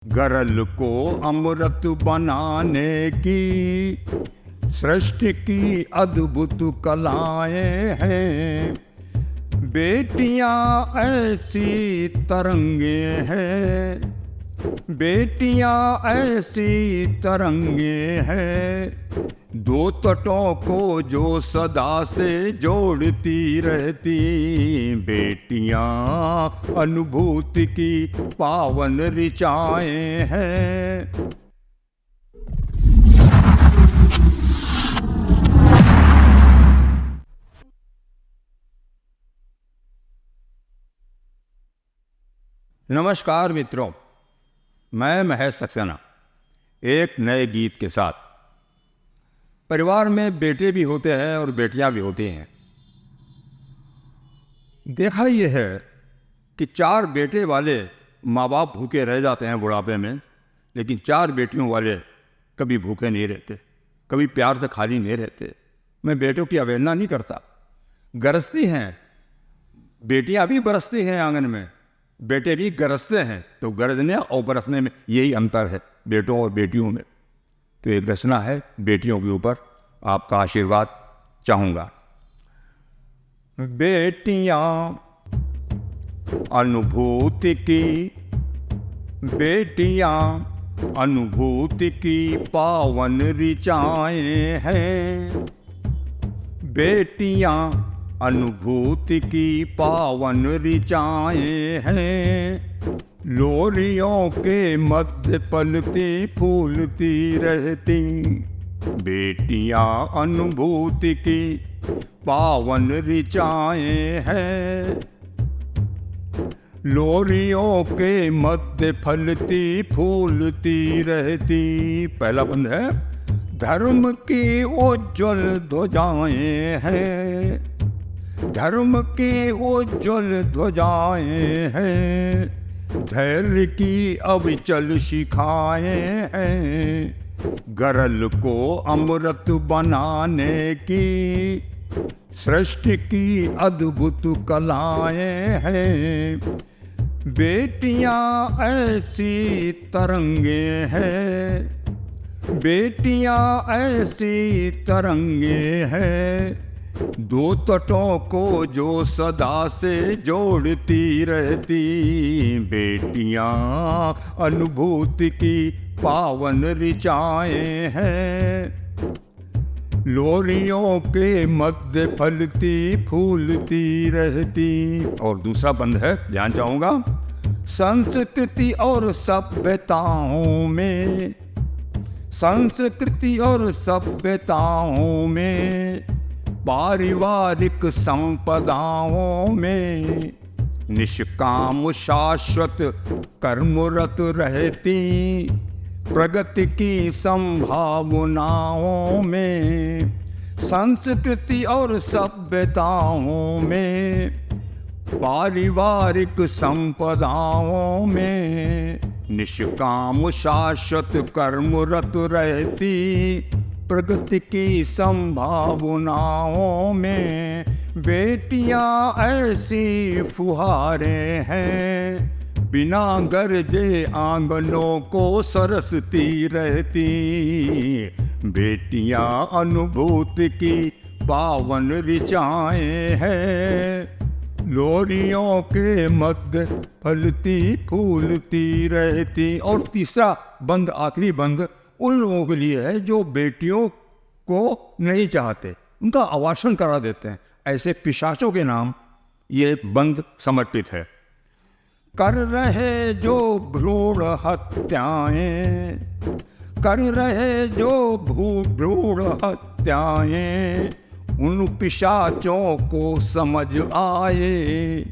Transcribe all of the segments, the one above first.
गरल को अमृत बनाने की सृष्टि की अद्भुत कलाएं हैं। बेटियां ऐसी तरंगे हैं, बेटियां ऐसी तरंगे हैं, दो तटों को जो सदा से जोड़ती रहती। बेटियां अनुभूति की पावन ऋचाएं हैं। नमस्कार मित्रों, मैं महेश सक्सेना एक नए गीत के साथ। परिवार में बेटे भी होते हैं और बेटियां भी होती हैं। देखा यह है कि 4 बेटे वाले माँ बाप भूखे रह जाते हैं बुढ़ापे में, लेकिन 4 बेटियों वाले कभी भूखे नहीं रहते, कभी प्यार से खाली नहीं रहते। मैं बेटों की अवहेलना नहीं करता, गरजती हैं, बेटियां भी बरसती हैं आंगन में, बेटे भी गरजते हैं। तो गरजने और बरसने में यही अंतर है बेटों और बेटियों में। तो एक रचना है बेटियों के ऊपर, आपका आशीर्वाद चाहूँगा। बेटियां अनुभूति की, बेटियां अनुभूति की पावन ऋचाएं हैं। बेटियां अनुभूति की पावन ऋचाएं हैं। लोरियों के मध्य पलती फूलती रहती। बेटियां अनुभूति की पावन ऋचाएं हैं। लोरियों के मध्य फलती फूलती रहती। पहला बंद है, धर्म की उज्ज्वल ध्वजाएं हैं। धर्म की उज्ज्वल ध्वजाएं हैं। धैर्य की अविचल शिखाएं हैं। गरल को अमृत बनाने की सृष्टि की अद्भुत कलाएं हैं। बेटियां ऐसी तरंगे हैं, बेटियां ऐसी तरंगे हैं, दो तटों को जो सदा से जोड़ती रहती। बेटियां अनुभूति की पावन ऋचाएं हैं। लोरियों के मध्य फलती फूलती रहती। और दूसरा बंद है, ध्यान चाहूँगा। संस्कृति और सभ्यताओं में, संस्कृति और सभ्यताओं में, पारिवारिक संपदाओं में, निष्काम शाश्वत कर्मरत रहती। प्रगति की संभावनाओं में, संस्कृति और सभ्यताओं में, पारिवारिक संपदाओं में, निष्काम शाश्वत कर्मरत रहती। प्रगति की संभावनाओं में बेटियां ऐसी फुहारें हैं। बिना गरजे आंगनों को सरसती रहती। बेटियां अनुभूति की पावन ऋचाएं हैं। लोरियों के मध्य फलती फूलती रहती। और तीसरा बंद, आखिरी बंद, उन लोगों के लिए है जो बेटियों को नहीं चाहते, उनका अवासन करा देते हैं। ऐसे पिशाचों के नाम ये बंद समर्पित है। कर रहे जो भ्रूण हत्याएं, कर रहे जो भ्रूण हत्याएं, उन पिशाचों को समझ आए।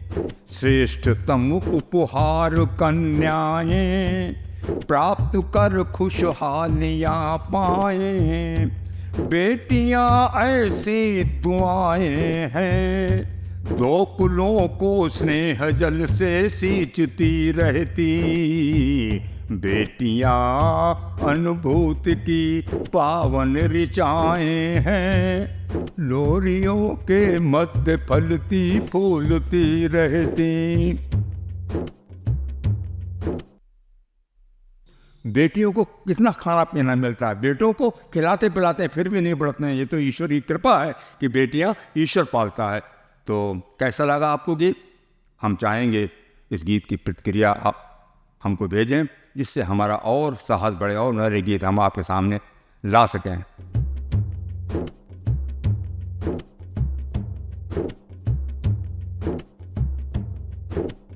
श्रेष्ठतम उपहार कन्याएं प्राप्त कर खुशहालियाँ पाएं। बेटियां ऐसी दुआएं हैं, दो कुलों को स्नेह जल से सींचती रहती। बेटियां अनुभूति की पावन ऋचाएं हैं। लोरियों के मध्य फलती फूलती रहती। बेटियों को कितना खाना पीना मिलता है, बेटों को खिलाते पिलाते हैं फिर भी नहीं बढ़ते हैं। ये तो ईश्वर की कृपा है कि बेटियां ईश्वर पालता है। तो कैसा लगा आपको गीत? हम चाहेंगे इस गीत की प्रतिक्रिया आप हमको भेजें, जिससे हमारा और साहस बढ़े और नए गीत हम आपके सामने ला सकें।